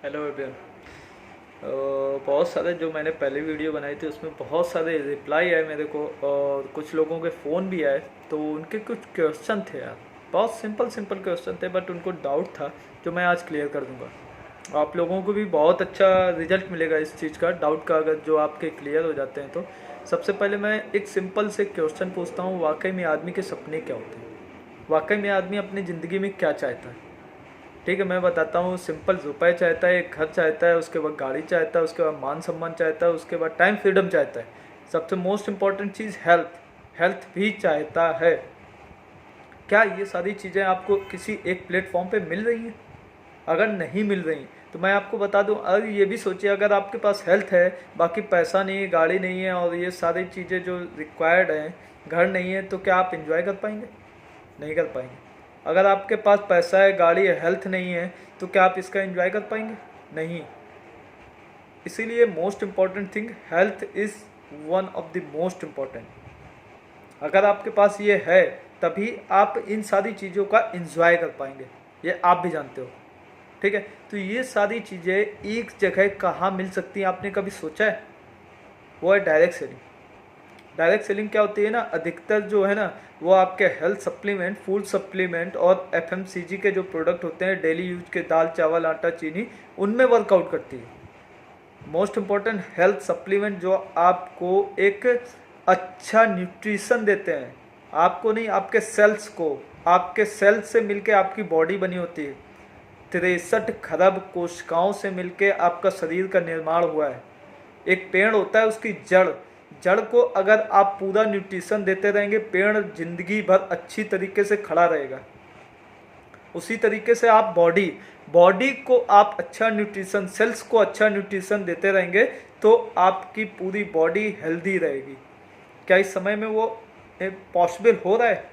Hello everyone. बहुत सारे जो मैंने पहले वीडियो बनाई थी उसमें बहुत सारे रिप्लाई आए मेरे को और कुछ लोगों के फ़ोन भी आए, तो उनके कुछ क्वेश्चन थे यार। बहुत सिंपल सिंपल क्वेश्चन थे बट उनको डाउट था जो मैं आज क्लियर कर दूंगा। आप लोगों को भी बहुत अच्छा रिजल्ट मिलेगा इस चीज़ का, डाउट का, अगर जो आपके क्लियर हो जाते हैं तो। सबसे पहले मैं एक सिंपल से क्वेश्चन पूछता हूँ, वाकई में आदमी के सपने क्या होते हैं? वाकई में आदमी अपनी ज़िंदगी में क्या चाहता है? ठीक है, मैं बताता हूँ। सिंपल रुपए चाहता है, एक घर चाहता है, उसके बाद गाड़ी चाहता है, उसके बाद मान सम्मान चाहता है, उसके बाद टाइम फ्रीडम चाहता है। सबसे मोस्ट इम्पॉर्टेंट चीज़ हेल्थ, हेल्थ भी चाहता है। क्या ये सारी चीज़ें आपको किसी एक प्लेटफॉर्म पे मिल रही हैं? अगर नहीं मिल रही तो मैं आपको बता दूं, अगर ये भी सोचिए, अगर आपके पास हेल्थ है, बाकी पैसा नहीं है, गाड़ी नहीं है और ये सारी चीज़ें जो रिक्वायर्ड हैं, घर नहीं है, तो क्या आप इंजॉय कर पाएंगे? नहीं कर पाएंगे। अगर आपके पास पैसा है, गाड़ी है, हेल्थ नहीं है, तो क्या आप इसका एंजॉय कर पाएंगे? नहीं। इसीलिए most important thing health is one of the most important. अगर आपके पास ये है तभी आप इन सारी चीज़ों का एंजॉय कर पाएंगे, ये आप भी जानते हो। ठीक है, तो ये सारी चीज़ें एक जगह कहाँ मिल सकती हैं, आपने कभी सोचा है? वो है डायरेक्ट सेलिंग। डायरेक्ट सेलिंग क्या होती है ना, अधिकतर जो है ना वो आपके हेल्थ सप्लीमेंट, फूड सप्लीमेंट और एफएमसीजी के जो प्रोडक्ट होते हैं डेली यूज के, दाल चावल आटा चीनी, उनमें वर्कआउट करती है। मोस्ट इम्पॉर्टेंट हेल्थ सप्लीमेंट जो आपको एक अच्छा न्यूट्रिशन देते हैं, आपको नहीं, आपके सेल्स को। आपके सेल्स से मिलके आपकी बॉडी बनी होती है। 63 खरब कोशिकाओं से मिलके आपका शरीर का निर्माण हुआ है। एक पेड़ होता है, उसकी जड़, जड़ को अगर आप पूरा न्यूट्रिशन देते रहेंगे, पेड़ जिंदगी भर अच्छी तरीके से खड़ा रहेगा। उसी तरीके से आप बॉडी, बॉडी को आप अच्छा न्यूट्रिशन, सेल्स को अच्छा न्यूट्रिशन देते रहेंगे तो आपकी पूरी बॉडी हेल्दी रहेगी। क्या इस समय में वो पॉसिबल हो रहा है?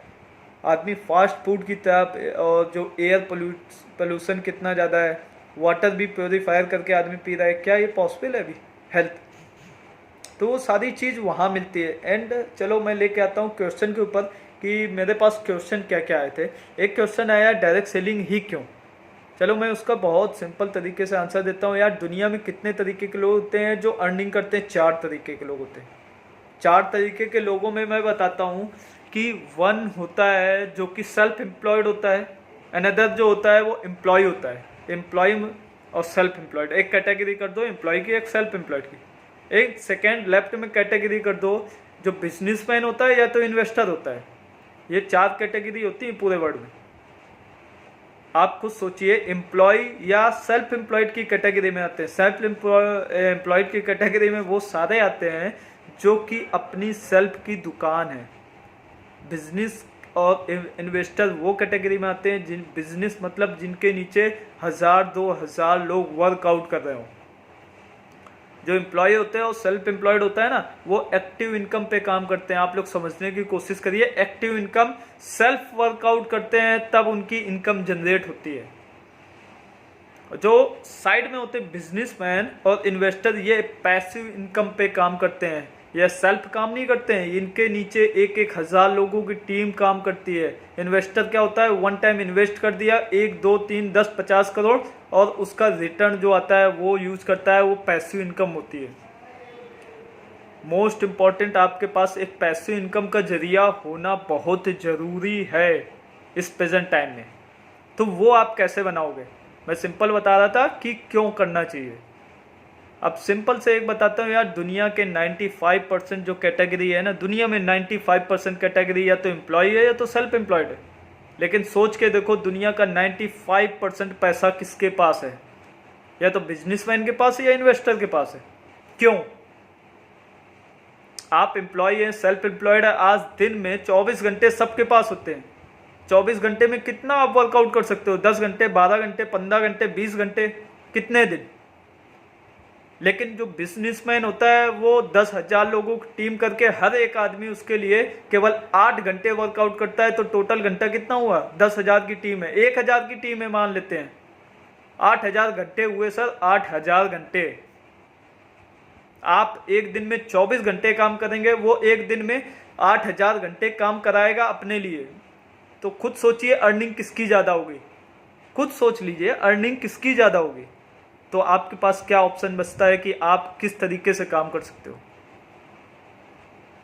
आदमी फास्ट फूड की तरफ, और जो एयर पोल्यूशन कितना ज़्यादा है, वाटर भी प्योरीफायर करके आदमी पी रहा है, क्या ये पॉसिबल है अभी? हेल्थ, तो वो सारी चीज़ वहाँ मिलती है। एंड चलो मैं लेके आता हूँ क्वेश्चन के ऊपर कि मेरे पास क्वेश्चन क्या क्या आए थे। एक क्वेश्चन आया, डायरेक्ट सेलिंग ही क्यों? चलो मैं उसका बहुत सिंपल तरीके से आंसर देता हूँ। यार, दुनिया में कितने तरीके के लोग होते हैं जो अर्निंग करते हैं? 4 तरीके के लोग होते हैं। 4 तरीके के लोगों में मैं बताता हूँ कि वन होता है जो कि सेल्फ एम्प्लॉयड होता है, अनदर जो होता है वो एम्प्लॉय होता है। एम्प्लॉय और सेल्फ एम्प्लॉयड एक कैटेगरी कर दो, एम्प्लॉय की, एक सेल्फ एम्प्लॉयड की। एक सेकेंड लेफ्ट में कैटेगरी कर दो, जो बिजनेसमैन होता है या तो इन्वेस्टर होता है। ये 4 कैटेगरी होती है पूरे वर्ल्ड में। आप खुद सोचिए, एम्प्लॉय या सेल्फ एम्प्लॉयड की कैटेगरी में आते हैं। सेल्फ एम्प्लॉयड की कैटेगरी में वो सारे आते हैं जो कि अपनी सेल्फ की दुकान है। बिजनेस और इन्वेस्टर वो कैटेगरी में आते हैं जिन बिजनेस मतलब जिनके नीचे 1000-2000 लोग वर्कआउट कर रहे हो। जो एम्प्लॉय होते हैं और सेल्फ एम्प्लॉयड होता है ना, वो एक्टिव इनकम पे काम करते हैं। आप लोग समझने की कोशिश करिए, एक्टिव इनकम, सेल्फ वर्कआउट करते हैं तब उनकी इनकम जनरेट होती है। जो साइड में होते हैं बिजनेसमैन और इन्वेस्टर, ये पैसिव इनकम पे काम करते हैं। ये सेल्फ काम नहीं करते हैं, इनके नीचे 1-1 हज़ार लोगों की टीम काम करती है। इन्वेस्टर क्या होता है, वन टाइम इन्वेस्ट कर दिया 1, 2, 3, 10, 50 करोड़, और उसका रिटर्न जो आता है वो यूज करता है, वो पैसिव इनकम होती है। मोस्ट इम्पॉर्टेंट, आपके पास एक पैसिव इनकम का जरिया होना बहुत ज़रूरी है इस प्रेजेंट टाइम में। तो वो आप कैसे बनाओगे? मैं सिंपल बता रहा था कि क्यों करना चाहिए। अब सिंपल से एक बताता हूँ यार, दुनिया के 95% जो कैटेगरी है ना, दुनिया में 95% कैटेगरी या तो एम्प्लॉय है या तो सेल्फ एम्प्लॉयड है। लेकिन सोच के देखो, दुनिया का 95% पैसा किसके पास है? या तो बिजनेसमैन के पास है या इन्वेस्टर के पास है। क्यों? आप एम्प्लॉय हैं, सेल्फ एम्प्लॉयड है, आज दिन में 24 घंटे सबके पास होते हैं। 24 घंटे में कितना आप वर्कआउट कर सकते हो? 10 घंटे, 12 घंटे, 15 घंटे, 20 घंटे, कितने दिन? लेकिन जो बिजनेसमैन होता है वो 10,000 लोगों की टीम करके, हर एक आदमी उसके लिए केवल 8 घंटे वर्कआउट करता है, तो टोटल घंटा कितना हुआ? 10,000 की टीम है, 1,000 की टीम है मान लेते हैं, 8,000 घंटे हुए सर, 8,000 घंटे। आप एक दिन में 24 घंटे काम करेंगे, वो एक दिन में 8,000 घंटे काम कराएगा अपने लिए। तो खुद सोचिए अर्निंग किसकी ज़्यादा होगी? खुद सोच लीजिए अर्निंग किसकी ज़्यादा होगी? तो आपके पास क्या ऑप्शन बचता है कि आप किस तरीके से काम कर सकते हो।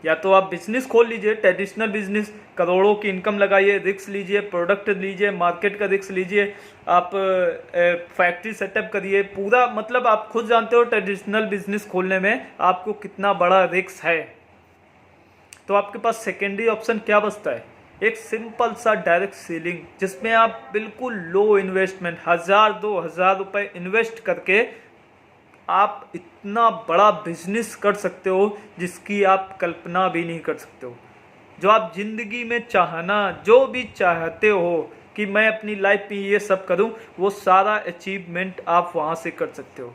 या तो आप बिजनेस खोल लीजिए, ट्रेडिशनल बिजनेस, करोड़ों की इनकम लगाइए, रिस्क लीजिए, प्रोडक्ट लीजिए, मार्केट का रिस्क लीजिए, आप फैक्ट्री सेटअप करिए पूरा। मतलब आप खुद जानते हो ट्रेडिशनल बिजनेस खोलने में आपको कितना बड़ा रिस्क है। तो आपके पास सेकेंडरी ऑप्शन क्या बचता है, एक सिंपल सा डायरेक्ट सेलिंग, जिसमें आप बिल्कुल लो इन्वेस्टमेंट 1000-2000 रुपये इन्वेस्ट करके आप इतना बड़ा बिजनेस कर सकते हो जिसकी आप कल्पना भी नहीं कर सकते हो। जो आप जिंदगी में चाहना, जो भी चाहते हो कि मैं अपनी लाइफ में ये सब करूं, वो सारा अचीवमेंट आप वहां से कर सकते हो।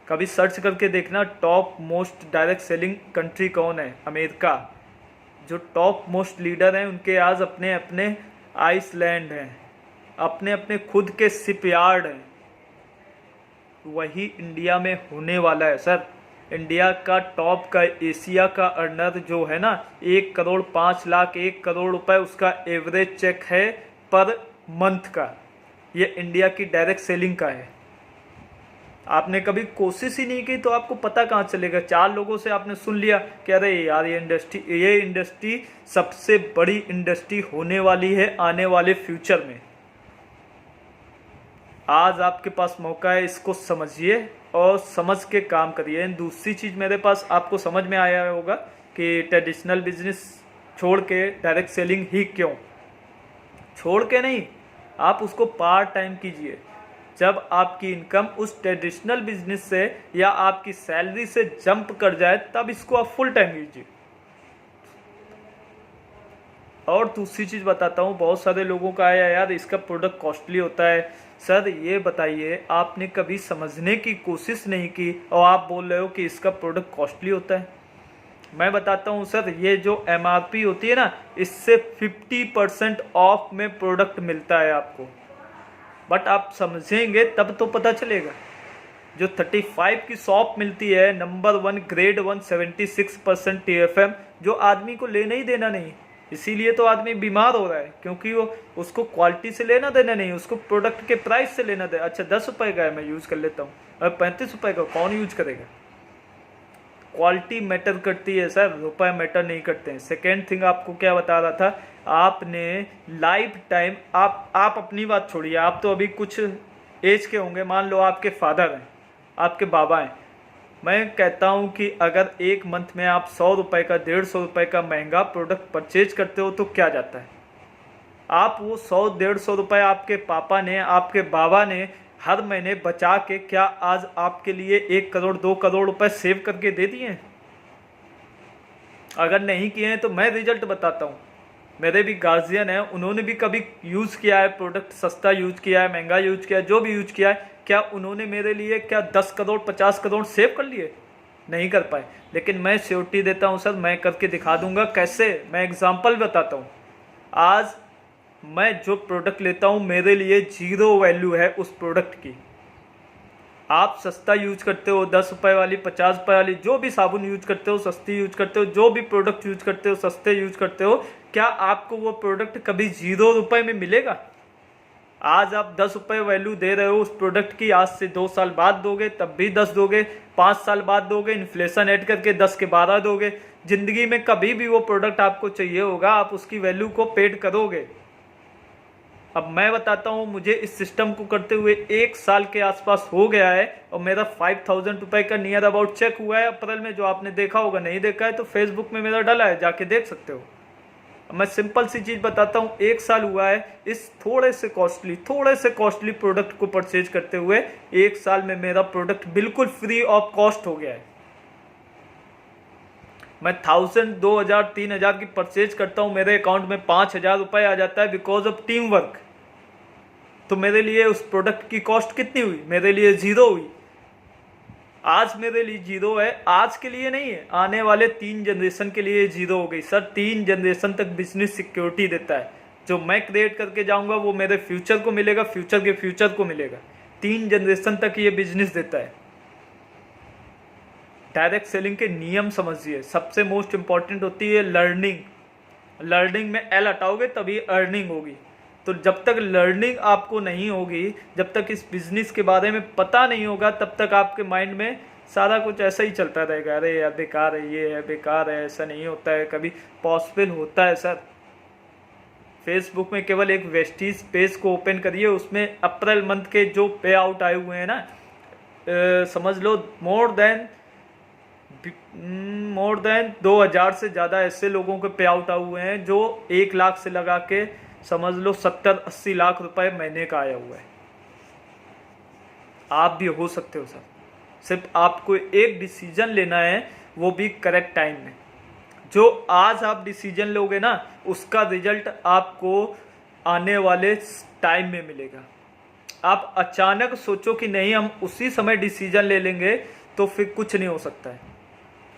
कभी सर्च करके देखना top most direct selling country कौन है। अमेरिका। जो टॉप मोस्ट लीडर हैं उनके आज अपने अपने आइसलैंड हैं, अपने अपने खुद के शिपयार्ड हैं। वही इंडिया में होने वाला है सर। इंडिया का टॉप का एशिया का अर्नर जो है ना, 1,05,00,000 1 करोड़ रुपए उसका एवरेज चेक है पर मंथ का। ये इंडिया की डायरेक्ट सेलिंग का है। आपने कभी कोशिश ही नहीं की तो आपको पता कहाँ चलेगा। 4 लोगों से आपने सुन लिया कि अरे यार ये इंडस्ट्री सबसे बड़ी इंडस्ट्री होने वाली है आने वाले फ्यूचर में। आज आपके पास मौका है, इसको समझिए और समझ के काम करिए। दूसरी चीज़ मेरे पास आपको समझ में आया होगा कि ट्रेडिशनल बिजनेस छोड़ के डायरेक्ट सेलिंग ही क्यों। छोड़ के नहीं, आप उसको पार्ट टाइम कीजिए। जब आपकी इनकम उस ट्रेडिशनल बिजनेस से या आपकी सैलरी से जंप कर जाए तब इसको आप फुल टाइम कीजिए। और दूसरी चीज़ बताता हूँ, बहुत सारे लोगों का आया यार इसका प्रोडक्ट कॉस्टली होता है। सर ये बताइए, आपने कभी समझने की कोशिश नहीं की और आप बोल रहे हो कि इसका प्रोडक्ट कॉस्टली होता है। मैं बताता हूँ सर, ये जो MRP होती है ना, इससे 50% ऑफ में प्रोडक्ट मिलता है आपको। बट आप समझेंगे तब तो पता चलेगा। जो 35 की शॉप मिलती है, नंबर 1 ग्रेड 1 76% TFM, जो आदमी को लेना ही देना नहीं। इसीलिए तो आदमी बीमार हो रहा है, क्योंकि वो उसको क्वालिटी से लेना देना नहीं, उसको प्रोडक्ट के प्राइस से लेना देना। अच्छा 10 रुपये का है मैं यूज़ कर लेता हूँ, और 35 रुपये का कौन यूज करेगा। क्वालिटी मैटर करती है सर, रुपये मैटर नहीं करते हैं। सेकेंड थिंग आपको क्या बता रहा था, आपने लाइफ टाइम, आप अपनी बात छोड़िए, आप तो अभी कुछ एज के होंगे, मान लो आपके फादर हैं, आपके बाबा हैं। मैं कहता हूं कि अगर एक मंथ में आप 100 रुपये का 150 रुपये का महंगा प्रोडक्ट परचेज करते हो तो क्या जाता है। आप वो 100-150 रुपये आपके पापा ने, आपके बाबा ने हर महीने बचा के क्या आज आपके लिए 1 करोड़ 2 करोड़ रुपए सेव करके दे दिए हैं। अगर नहीं किए हैं तो मैं रिजल्ट बताता हूँ। मेरे भी गार्जियन हैं, उन्होंने भी कभी यूज़ किया है प्रोडक्ट, सस्ता यूज किया है, महंगा यूज किया है, जो भी यूज किया है, क्या उन्होंने मेरे लिए क्या 10 करोड़ 50 करोड़ सेव कर लिए? नहीं कर पाए। लेकिन मैं श्योरिटी देता हूँ सर, मैं करके दिखा दूंगा कैसे। मैं एग्जांपल बताता हूँ। आज मैं जो प्रोडक्ट लेता हूँ मेरे लिए 0 वैल्यू है उस प्रोडक्ट की। आप सस्ता यूज करते हो, 10 रुपये वाली, 50 रुपये वाली, जो भी साबुन यूज करते हो सस्ती यूज करते हो, जो भी प्रोडक्ट यूज करते हो सस्ते यूज करते हो, क्या आपको वो प्रोडक्ट कभी 0 रुपये में मिलेगा? आज आप 10 रुपये वैल्यू दे रहे हो उस प्रोडक्ट की, आज से 2 साल बाद दोगे तब भी 10 दोगे, 5 साल बाद दोगे, इन्फ्लेशन ऐड करके 10 के 12 दोगे। जिंदगी में कभी भी वो प्रोडक्ट आपको चाहिए होगा, आप उसकी वैल्यू को पेड करोगे। अब मैं बताता हूँ, मुझे इस सिस्टम को करते हुए 1 साल के आसपास हो गया है और मेरा 5000 रुपये का नियर अबाउट चेक हुआ है अप्रैल में। जो आपने देखा होगा, नहीं देखा है तो फेसबुक में मेरा डाला है, जाके देख सकते हो। मैं सिंपल सी चीज़ बताता हूँ, 1 साल हुआ है इस थोड़े से कॉस्टली प्रोडक्ट को परचेज करते हुए। 1 साल में मेरा प्रोडक्ट बिल्कुल फ्री ऑफ कॉस्ट हो गया है। मैं 1000, 2000, 3000 की परचेज करता हूँ, मेरे अकाउंट में 5000 रुपये आ जाता है बिकॉज ऑफ टीम वर्क। तो मेरे लिए उस प्रोडक्ट की कॉस्ट कितनी हुई? मेरे लिए 0 हुई। आज मेरे लिए 0 है, आज के लिए नहीं है, आने वाले 3 जनरेशन के लिए 0 हो गई। सर 3 जनरेशन तक बिजनेस सिक्योरिटी देता है। जो मैं क्रिएट करके जाऊंगा वो मेरे फ्यूचर को मिलेगा, फ्यूचर के फ्यूचर को मिलेगा। 3 जनरेशन तक ये बिजनेस देता है। डायरेक्ट सेलिंग के नियम समझिए। सबसे मोस्ट इंपॉर्टेंट होती है लर्निंग। लर्निंग में एल हटाओगे तभी अर्निंग होगी। तो जब तक लर्निंग आपको नहीं होगी, जब तक इस बिजनेस के बारे में पता नहीं होगा, तब तक आपके माइंड में सारा कुछ ऐसा ही चलता रहेगा, अरे यार बेकार है, ये है बेकार है, ऐसा नहीं होता है, कभी पॉसिबल होता है सर। फेसबुक में केवल एक वेस्टीज पेज को ओपन करिए, उसमें अप्रैल मंथ के जो पे आउट आए हुए हैं ना, समझ लो मोर देन 2000 से ज़्यादा ऐसे लोगों के पे आउट आए हुए हैं जो 1 लाख से लगा के समझ लो 70-80 लाख रुपए महीने का आया हुआ है। आप भी हो सकते हो सर, सिर्फ आपको एक डिसीजन लेना है, वो भी करेक्ट टाइम में। जो आज आप डिसीजन लोगे ना, उसका रिजल्ट आपको आने वाले टाइम में मिलेगा। आप अचानक सोचो कि नहीं हम उसी समय डिसीजन ले लेंगे, तो फिर कुछ नहीं हो सकता है।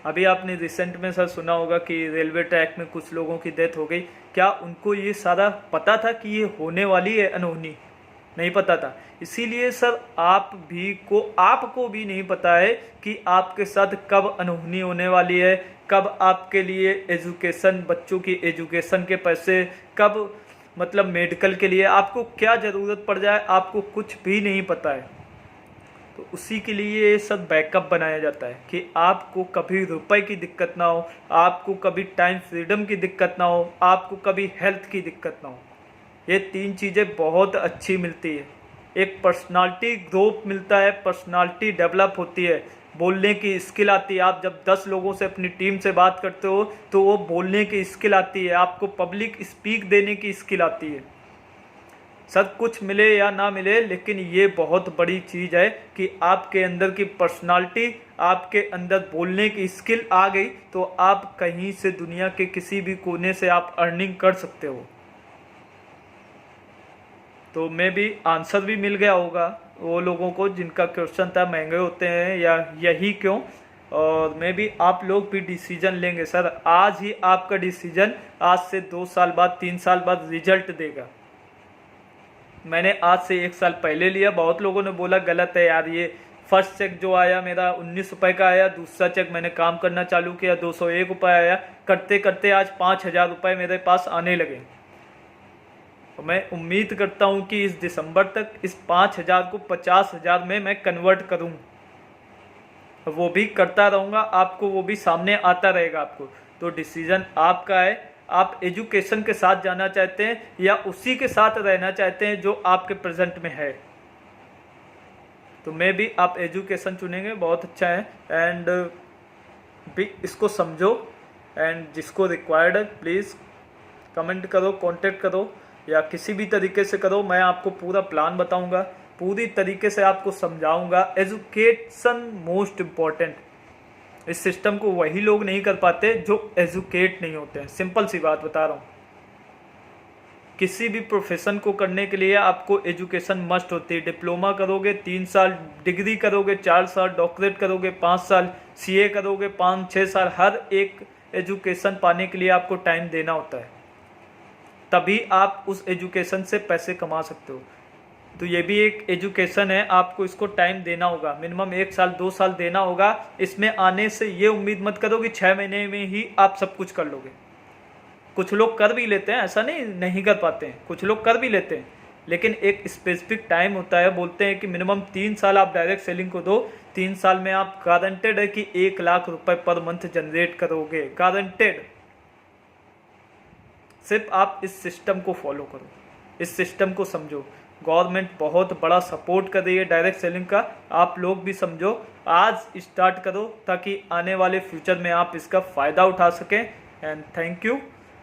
अभी आपने रिसेंट में सर सुना होगा कि रेलवे ट्रैक में कुछ लोगों की डेथ हो गई। क्या उनको ये सारा पता था कि ये होने वाली है अनहोनी? नहीं पता था। इसीलिए सर आपको भी नहीं पता है कि आपके साथ कब अनहोनी होने वाली है, कब आपके लिए एजुकेशन, बच्चों की एजुकेशन के पैसे, कब मतलब मेडिकल के लिए आपको क्या ज़रूरत पड़ जाए, आपको कुछ भी नहीं पता है। तो उसी के लिए ये सब बैकअप बनाया जाता है कि आपको कभी रुपए की दिक्कत ना हो, आपको कभी टाइम फ्रीडम की दिक्कत ना हो, आपको कभी हेल्थ की दिक्कत ना हो। ये 3 चीज़ें बहुत अच्छी मिलती है। एक पर्सनालिटी ग्रोथ मिलता है, पर्सनालिटी डेवलप होती है, बोलने की स्किल आती है। आप जब 10 लोगों से अपनी टीम से बात करते हो तो वो बोलने की स्किल आती है, आपको पब्लिक स्पीक देने की स्किल आती है। सब कुछ मिले या ना मिले, लेकिन ये बहुत बड़ी चीज़ है कि आपके अंदर की पर्सनालिटी, आपके अंदर बोलने की स्किल आ गई तो आप कहीं से दुनिया के किसी भी कोने से आप अर्निंग कर सकते हो। तो मे भी आंसर भी मिल गया होगा वो लोगों को जिनका क्वेश्चन था महंगे होते हैं या यही क्यों। और मे भी आप लोग भी डिसीजन लेंगे सर, आज ही आपका डिसीजन आज से 2 साल बाद 3 साल बाद रिजल्ट देगा। मैंने आज से 1 साल पहले लिया, बहुत लोगों ने बोला गलत है यार, ये फर्स्ट चेक जो आया मेरा 19 रुपये का आया, दूसरा चेक मैंने काम करना चालू किया 201 रुपये आया, करते करते आज 5000 रुपये मेरे पास आने लगे। तो मैं उम्मीद करता हूँ कि इस दिसंबर तक इस 5000 को 50,000 में मैं कन्वर्ट करूँ। वो भी करता रहूँगा, आपको वो भी सामने आता रहेगा आपको। तो डिसीजन आपका है, आप एजुकेशन के साथ जाना चाहते हैं या उसी के साथ रहना चाहते हैं जो आपके प्रेजेंट में है। तो मैं भी आप एजुकेशन चुनेंगे, बहुत अच्छा है। एंड भी इसको समझो, एंड जिसको रिक्वायर्ड है प्लीज़ कमेंट करो, कांटेक्ट करो या किसी भी तरीके से करो। मैं आपको पूरा प्लान बताऊंगा, पूरी तरीके से आपको समझाऊंगा। Education most important. इस सिस्टम को वही लोग नहीं कर पाते जो एजुकेट नहीं होते हैं। सिंपल सी बात बता रहा हूँ। किसी भी प्रोफेशन को करने के लिए आपको एजुकेशन मस्ट होती है। डिप्लोमा करोगे 3 साल, डिग्री करोगे 4 साल, डॉक्टरेट करोगे 5 साल, सीए करोगे 5-6 साल। हर एक एजुकेशन पाने के लिए आपको टाइम देना होता है, तभी आप उस एजुकेशन से पैसे कमा सकते हो। तो ये भी एक एजुकेशन है, आपको इसको टाइम देना होगा, मिनिमम 1 साल 2 साल देना होगा। इसमें आने से ये उम्मीद मत करो कि 6 महीने में ही आप सब कुछ कर लोगे। कुछ लोग कर भी लेते हैं, ऐसा नहीं कर पाते हैं, कुछ लोग कर भी लेते हैं, लेकिन एक स्पेसिफिक टाइम होता है। बोलते हैं कि मिनिमम 3 साल आप डायरेक्ट सेलिंग को दो, 3 साल में आप गारंटेड है कि 1 लाख रुपए पर मंथ जनरेट करोगे, गारंटेड। सिर्फ आप इस सिस्टम को फॉलो करो, इस सिस्टम को समझो। गवर्नमेंट बहुत बड़ा सपोर्ट कर रही है डायरेक्ट सेलिंग का, आप लोग भी समझो, आज स्टार्ट करो ताकि आने वाले फ्यूचर में आप इसका फ़ायदा उठा सकें। एंड थैंक यू,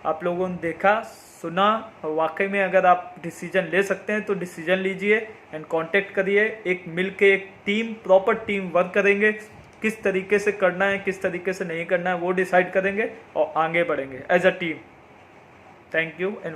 आप लोगों ने देखा सुना। वाकई में अगर आप डिसीजन ले सकते हैं तो डिसीजन लीजिए एंड कांटेक्ट करिए। एक मिल के एक टीम, प्रॉपर टीम वर्क करेंगे, किस तरीके से करना है किस तरीके से नहीं करना है वो डिसाइड करेंगे और आगे बढ़ेंगे as a team. Thank you and